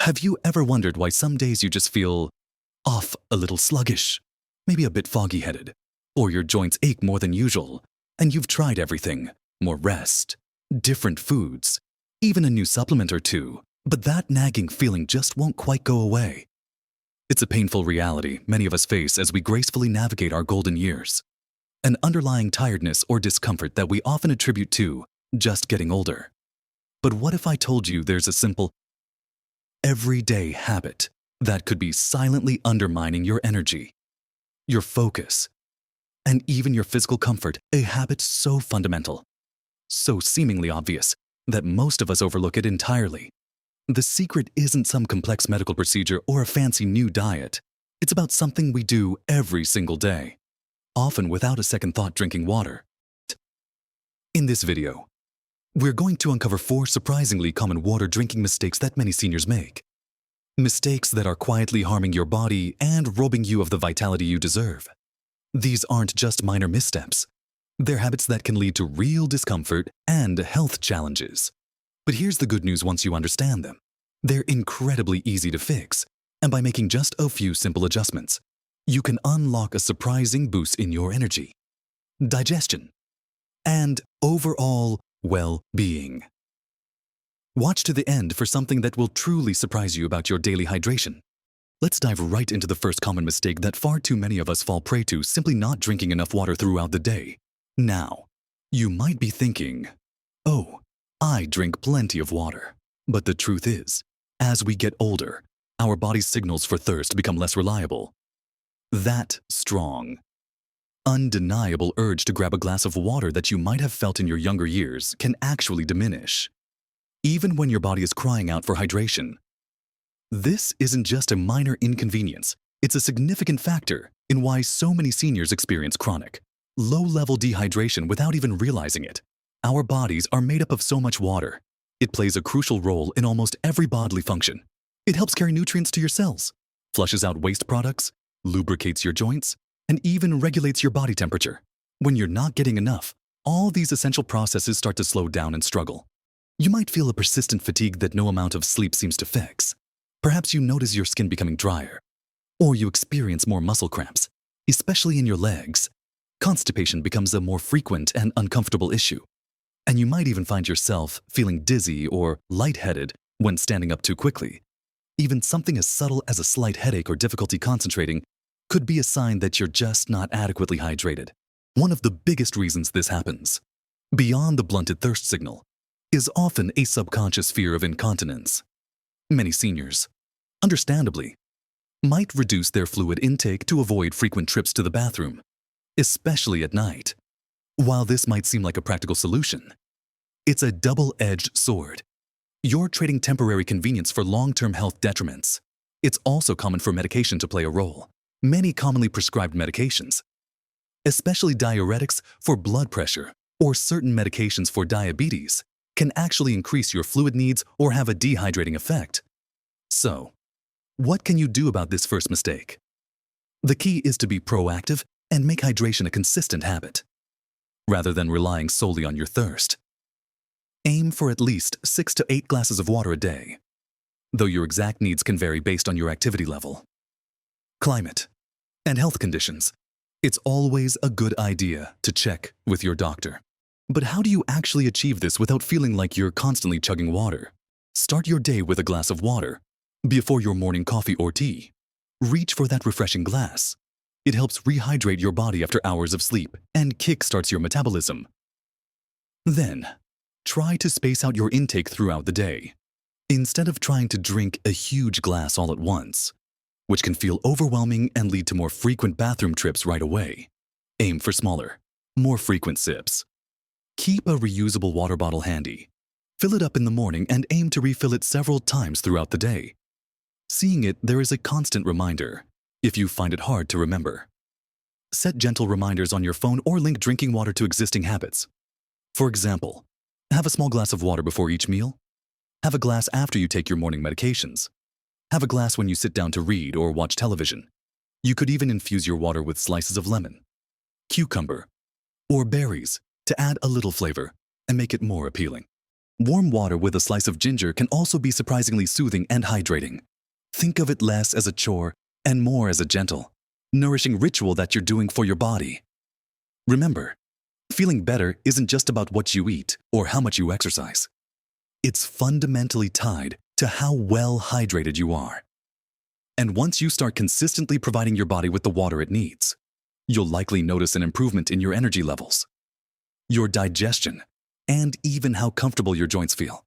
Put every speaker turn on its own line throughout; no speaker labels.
Have you ever wondered why some days you just feel off, a little sluggish, maybe a bit foggy-headed, or your joints ache more than usual, and you've tried everything, more rest, different foods, even a new supplement or two, but that nagging feeling just won't quite go away? It's a painful reality many of us face as we gracefully navigate our golden years, an underlying tiredness or discomfort that we often attribute to just getting older. But what if I told you there's a simple, everyday habit that could be silently undermining your energy, your focus, and even your physical comfort, a habit so fundamental, so seemingly obvious, that most of us overlook it entirely? The secret isn't some complex medical procedure or a fancy new diet. It's about something we do every single day, often without a second thought: drinking water. In this video, we're going to uncover 4 surprisingly common water drinking mistakes that many seniors make. Mistakes that are quietly harming your body and robbing you of the vitality you deserve. These aren't just minor missteps. They're habits that can lead to real discomfort and health challenges. But here's the good news: once you understand them, they're incredibly easy to fix, and by making just a few simple adjustments, you can unlock a surprising boost in your energy, digestion, and overall well-being. Watch to the end for something that will truly surprise you about your daily hydration. Let's dive right into the first common mistake that far too many of us fall prey to: simply not drinking enough water throughout the day. Now, you might be thinking, oh, I drink plenty of water. But the truth is, as we get older, our body's signals for thirst become less reliable. That strong, undeniable urge to grab a glass of water that you might have felt in your younger years can actually diminish, even when your body is crying out for hydration. This isn't just a minor inconvenience, it's a significant factor in why so many seniors experience chronic, low-level dehydration without even realizing it. Our bodies are made up of so much water. It plays a crucial role in almost every bodily function. It helps carry nutrients to your cells, flushes out waste products, lubricates your joints, and even regulates your body temperature. When you're not getting enough, all these essential processes start to slow down and struggle. You might feel a persistent fatigue that no amount of sleep seems to fix. Perhaps you notice your skin becoming drier, or you experience more muscle cramps, especially in your legs. Constipation becomes a more frequent and uncomfortable issue, and you might even find yourself feeling dizzy or lightheaded when standing up too quickly. Even something as subtle as a slight headache or difficulty concentrating could be a sign that you're just not adequately hydrated. One of the biggest reasons this happens, beyond the blunted thirst signal, is often a subconscious fear of incontinence. Many seniors, understandably, might reduce their fluid intake to avoid frequent trips to the bathroom, especially at night. While this might seem like a practical solution, it's a double-edged sword. You're trading temporary convenience for long-term health detriments. It's also common for medication to play a role. Many commonly prescribed medications, especially diuretics for blood pressure or certain medications for diabetes, can actually increase your fluid needs or have a dehydrating effect. So, what can you do about this first mistake? The key is to be proactive and make hydration a consistent habit, rather than relying solely on your thirst. Aim for at least 6 to 8 glasses of water a day, though your exact needs can vary based on your activity level, climate, and health conditions. It's always a good idea to check with your doctor. But how do you actually achieve this without feeling like you're constantly chugging water? Start your day with a glass of water before your morning coffee or tea. Reach for that refreshing glass. It helps rehydrate your body after hours of sleep and kickstarts your metabolism. Then, try to space out your intake throughout the day, instead of trying to drink a huge glass all at once, which can feel overwhelming and lead to more frequent bathroom trips right away. Aim for smaller, more frequent sips. Keep a reusable water bottle handy. Fill it up in the morning and aim to refill it several times throughout the day. Seeing it there is a constant reminder, if you find it hard to remember. Set gentle reminders on your phone or link drinking water to existing habits. For example, have a small glass of water before each meal. Have a glass after you take your morning medications. Have a glass when you sit down to read or watch television. You could even infuse your water with slices of lemon, cucumber, or berries to add a little flavor and make it more appealing. Warm water with a slice of ginger can also be surprisingly soothing and hydrating. Think of it less as a chore and more as a gentle, nourishing ritual that you're doing for your body. Remember, feeling better isn't just about what you eat or how much you exercise. It's fundamentally tied to how well hydrated you are. And once you start consistently providing your body with the water it needs, you'll likely notice an improvement in your energy levels, your digestion, and even how comfortable your joints feel.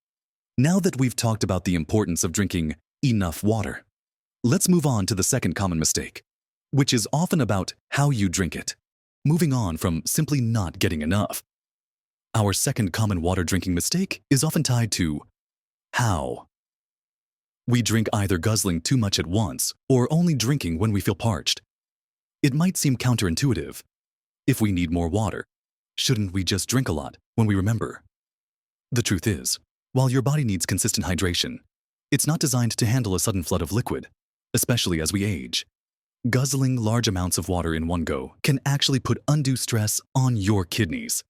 Now that we've talked about the importance of drinking enough water, let's move on to the second common mistake, which is often about how you drink it, moving on from simply not getting enough. Our second common water drinking mistake is often tied to how. We drink either guzzling too much at once or only drinking when we feel parched. It might seem counterintuitive. If we need more water, shouldn't we just drink a lot when we remember? The truth is, while your body needs consistent hydration, it's not designed to handle a sudden flood of liquid, especially as we age. Guzzling large amounts of water in one go can actually put undue stress on your kidneys.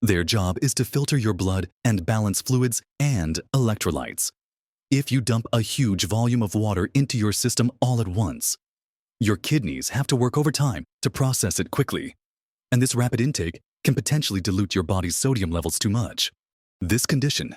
Their job is to filter your blood and balance fluids and electrolytes. If you dump a huge volume of water into your system all at once, your kidneys have to work overtime to process it quickly, and this rapid intake can potentially dilute your body's sodium levels too much. This condition,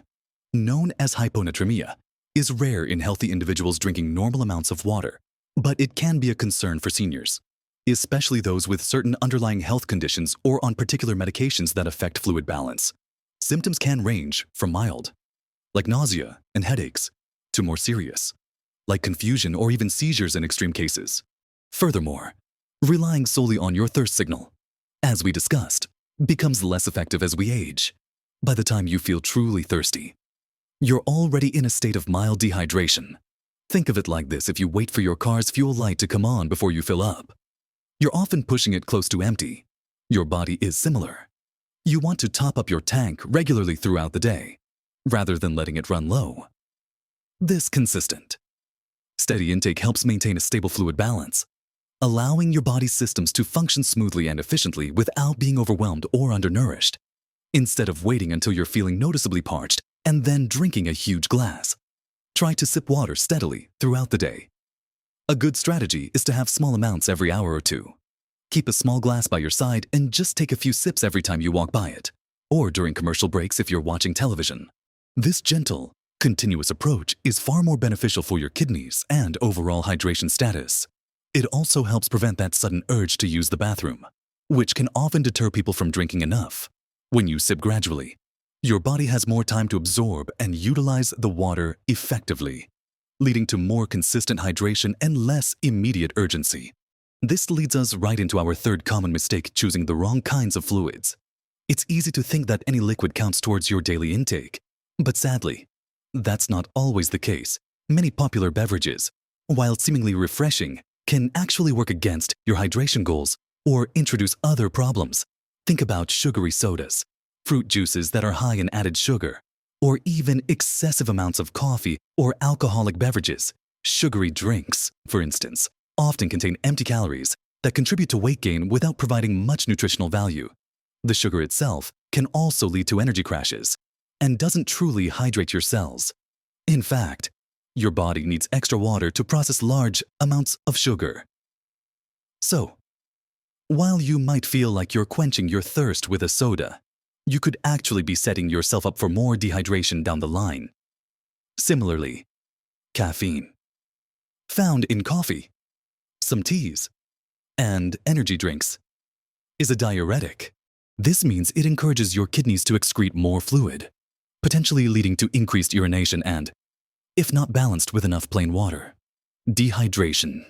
known as hyponatremia, is rare in healthy individuals drinking normal amounts of water, but it can be a concern for seniors, especially those with certain underlying health conditions or on particular medications that affect fluid balance. Symptoms can range from mild, like nausea and headaches, to more serious, like confusion or even seizures in extreme cases. Furthermore, relying solely on your thirst signal, as we discussed, becomes less effective as we age. By the time you feel truly thirsty, you're already in a state of mild dehydration. Think of it like this: if you wait for your car's fuel light to come on before you fill up, you're often pushing it close to empty. Your body is similar. You want to top up your tank regularly throughout the day, rather than letting it run low. This consistent, steady intake helps maintain a stable fluid balance, allowing your body's systems to function smoothly and efficiently without being overwhelmed or undernourished. Instead of waiting until you're feeling noticeably parched and then drinking a huge glass, try to sip water steadily throughout the day. A good strategy is to have small amounts every hour or two. Keep a small glass by your side and just take a few sips every time you walk by it, or during commercial breaks if you're watching television. This gentle, continuous approach is far more beneficial for your kidneys and overall hydration status. It also helps prevent that sudden urge to use the bathroom, which can often deter people from drinking enough. When you sip gradually, your body has more time to absorb and utilize the water effectively, leading to more consistent hydration and less immediate urgency. This leads us right into our third common mistake: choosing the wrong kinds of fluids. It's easy to think that any liquid counts towards your daily intake, but sadly, that's not always the case. Many popular beverages, while seemingly refreshing, can actually work against your hydration goals or introduce other problems. Think about sugary sodas, fruit juices that are high in added sugar, or even excessive amounts of coffee or alcoholic beverages. Sugary drinks, for instance, often contain empty calories that contribute to weight gain without providing much nutritional value. The sugar itself can also lead to energy crashes and doesn't truly hydrate your cells. In fact, your body needs extra water to process large amounts of sugar. So, while you might feel like you're quenching your thirst with a soda, you could actually be setting yourself up for more dehydration down the line. Similarly, caffeine, found in coffee, some teas, and energy drinks, is a diuretic. This means it encourages your kidneys to excrete more fluid, potentially leading to increased urination and, if not balanced with enough plain water, dehydration.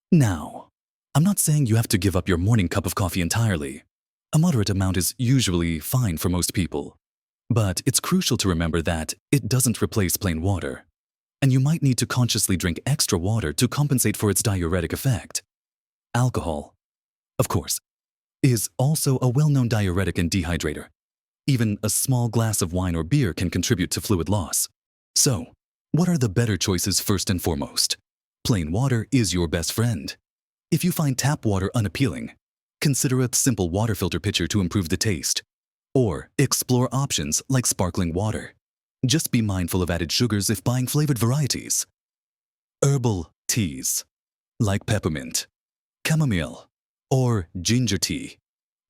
Now, I'm not saying you have to give up your morning cup of coffee entirely. A moderate amount is usually fine for most people. But it's crucial to remember that it doesn't replace plain water, and you might need to consciously drink extra water to compensate for its diuretic effect. Alcohol, of course, is also a well-known diuretic and dehydrator. Even a small glass of wine or beer can contribute to fluid loss. So, what are the better choices first and foremost? Plain water is your best friend. If you find tap water unappealing, consider a simple water filter pitcher to improve the taste, or explore options like sparkling water. Just be mindful of added sugars if buying flavored varieties. Herbal teas, like peppermint, chamomile, or ginger tea,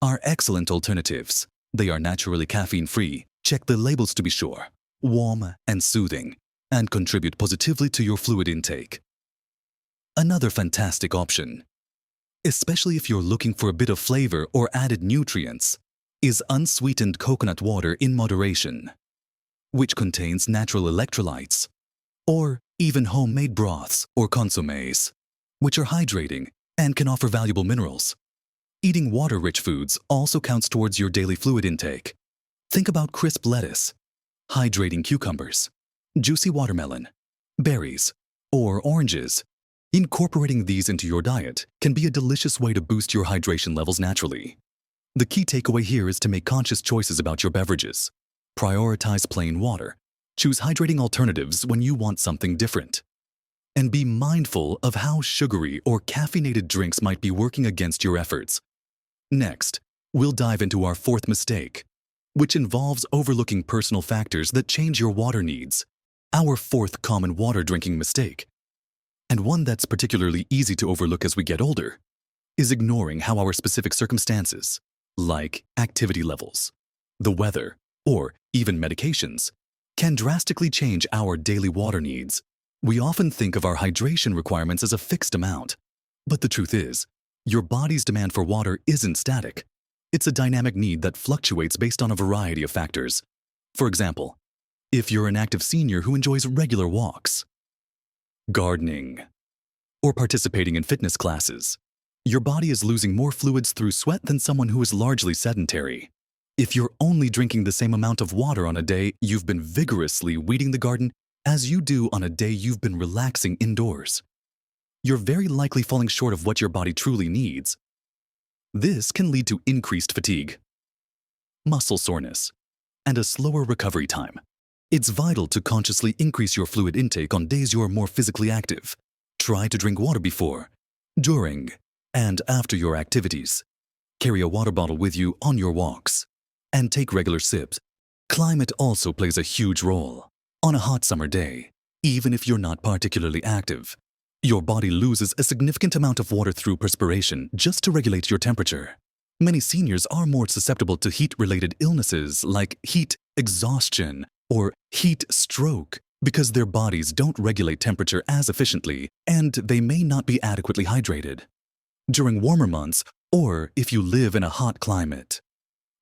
are excellent alternatives. They are naturally caffeine-free, check the labels to be sure, warm and soothing, and contribute positively to your fluid intake. Another fantastic option, especially if you're looking for a bit of flavor or added nutrients, is unsweetened coconut water in moderation, which contains natural electrolytes, or even homemade broths or consommes, which are hydrating and can offer valuable minerals. Eating water-rich foods also counts towards your daily fluid intake. Think about crisp lettuce, hydrating cucumbers, juicy watermelon, berries, or oranges. Incorporating these into your diet can be a delicious way to boost your hydration levels naturally. The key takeaway here is to make conscious choices about your beverages. Prioritize plain water. Choose hydrating alternatives when you want something different. And be mindful of how sugary or caffeinated drinks might be working against your efforts. Next, we'll dive into our fourth mistake, which involves overlooking personal factors that change your water needs. Our fourth common water drinking mistake, and one that's particularly easy to overlook as we get older, is ignoring how our specific circumstances, like activity levels, the weather, or even medications, can drastically change our daily water needs. We often think of our hydration requirements as a fixed amount, but the truth is, your body's demand for water isn't static. It's a dynamic need that fluctuates based on a variety of factors. For example, if you're an active senior who enjoys regular walks, gardening, or participating in fitness classes, your body is losing more fluids through sweat than someone who is largely sedentary. If you're only drinking the same amount of water on a day you've been vigorously weeding the garden as you do on a day you've been relaxing indoors, you're very likely falling short of what your body truly needs. This can lead to increased fatigue, muscle soreness, and a slower recovery time. It's vital to consciously increase your fluid intake on days you are more physically active. Try to drink water before, during, and after your activities. Carry a water bottle with you on your walks, and take regular sips. Climate also plays a huge role. On a hot summer day, even if you're not particularly active, your body loses a significant amount of water through perspiration just to regulate your temperature. Many seniors are more susceptible to heat-related illnesses like heat exhaustion or heat stroke because their bodies don't regulate temperature as efficiently and they may not be adequately hydrated. During warmer months, or if you live in a hot climate,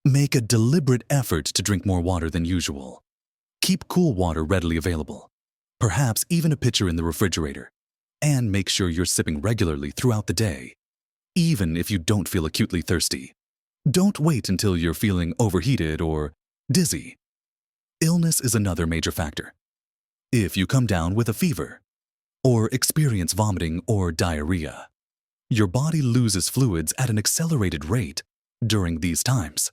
make a deliberate effort to drink more water than usual. Keep cool water readily available, perhaps even a pitcher in the refrigerator, and make sure you're sipping regularly throughout the day, even if you don't feel acutely thirsty. Don't wait until you're feeling overheated or dizzy. Illness is another major factor. If you come down with a fever, or experience vomiting or diarrhea, your body loses fluids at an accelerated rate during these times.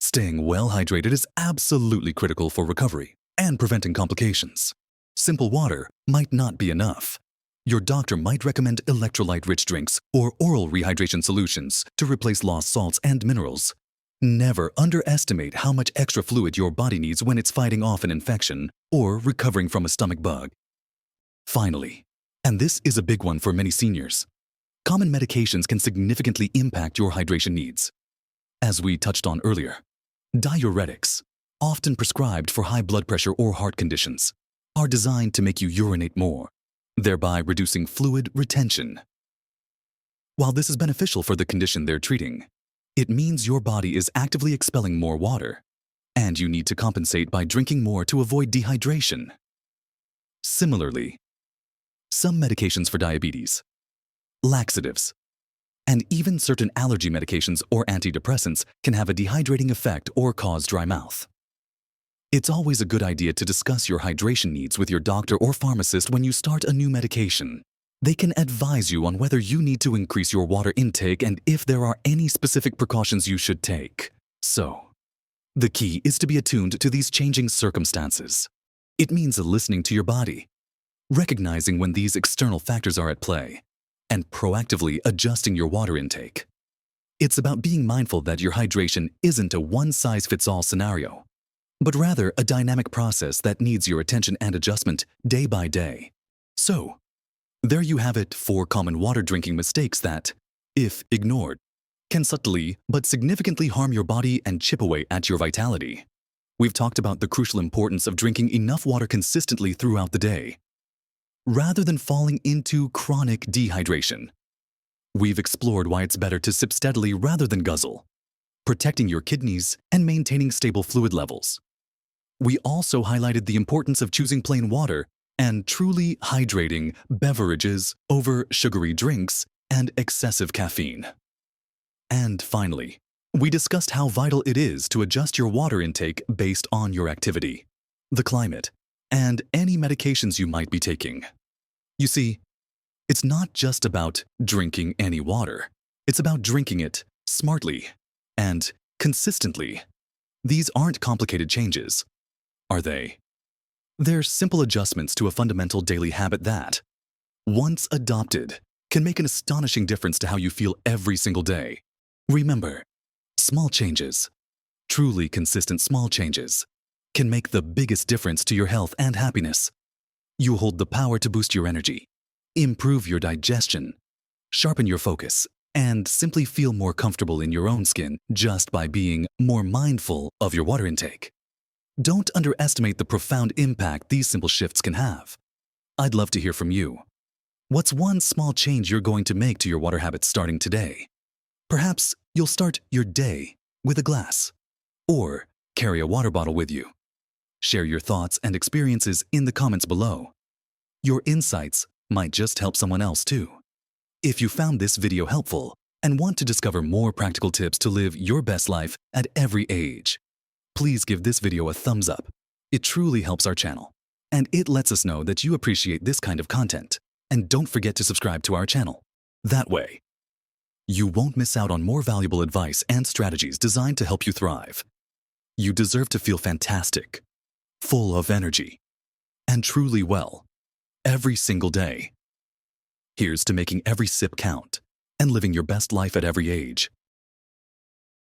Staying well hydrated is absolutely critical for recovery and preventing complications. Simple water might not be enough. Your doctor might recommend electrolyte-rich drinks or oral rehydration solutions to replace lost salts and minerals. Never underestimate how much extra fluid your body needs when it's fighting off an infection or recovering from a stomach bug. Finally, and this is a big one for many seniors, common medications can significantly impact your hydration needs. As we touched on earlier, diuretics, often prescribed for high blood pressure or heart conditions, are designed to make you urinate more, thereby reducing fluid retention. While this is beneficial for the condition they're treating, it means your body is actively expelling more water, and you need to compensate by drinking more to avoid dehydration. Similarly, some medications for diabetes, laxatives, and even certain allergy medications or antidepressants can have a dehydrating effect or cause dry mouth. It's always a good idea to discuss your hydration needs with your doctor or pharmacist when you start a new medication. They can advise you on whether you need to increase your water intake and if there are any specific precautions you should take. So, the key is to be attuned to these changing circumstances. It means listening to your body, recognizing when these external factors are at play, and proactively adjusting your water intake. It's about being mindful that your hydration isn't a one-size-fits-all scenario. but rather a dynamic process that needs your attention and adjustment day by day. So, there you have it, 4 common water drinking mistakes that, if ignored, can subtly but significantly harm your body and chip away at your vitality. We've talked about the crucial importance of drinking enough water consistently throughout the day, rather than falling into chronic dehydration. We've explored why it's better to sip steadily rather than guzzle, protecting your kidneys and maintaining stable fluid levels. We also highlighted the importance of choosing plain water and truly hydrating beverages over sugary drinks and excessive caffeine. And finally, we discussed how vital it is to adjust your water intake based on your activity, the climate, and any medications you might be taking. You see, it's not just about drinking any water. It's about drinking it smartly and consistently. These aren't complicated changes, are they? They're simple adjustments to a fundamental daily habit that, once adopted, can make an astonishing difference to how you feel every single day. Remember, small changes, truly consistent small changes, can make the biggest difference to your health and happiness. You hold the power to boost your energy, improve your digestion, sharpen your focus, and simply feel more comfortable in your own skin just by being more mindful of your water intake. Don't underestimate the profound impact these simple shifts can have. I'd love to hear from you. What's one small change you're going to make to your water habits starting today? Perhaps you'll start your day with a glass, or carry a water bottle with you. Share your thoughts and experiences in the comments below. Your insights might just help someone else too. If you found this video helpful and want to discover more practical tips to live your best life at every age, please give this video a thumbs up. It truly helps our channel, and it lets us know that you appreciate this kind of content. And don't forget to subscribe to our channel. That way, you won't miss out on more valuable advice and strategies designed to help you thrive. You deserve to feel fantastic, full of energy, and truly well every single day. Here's to making every sip count and living your best life at every age.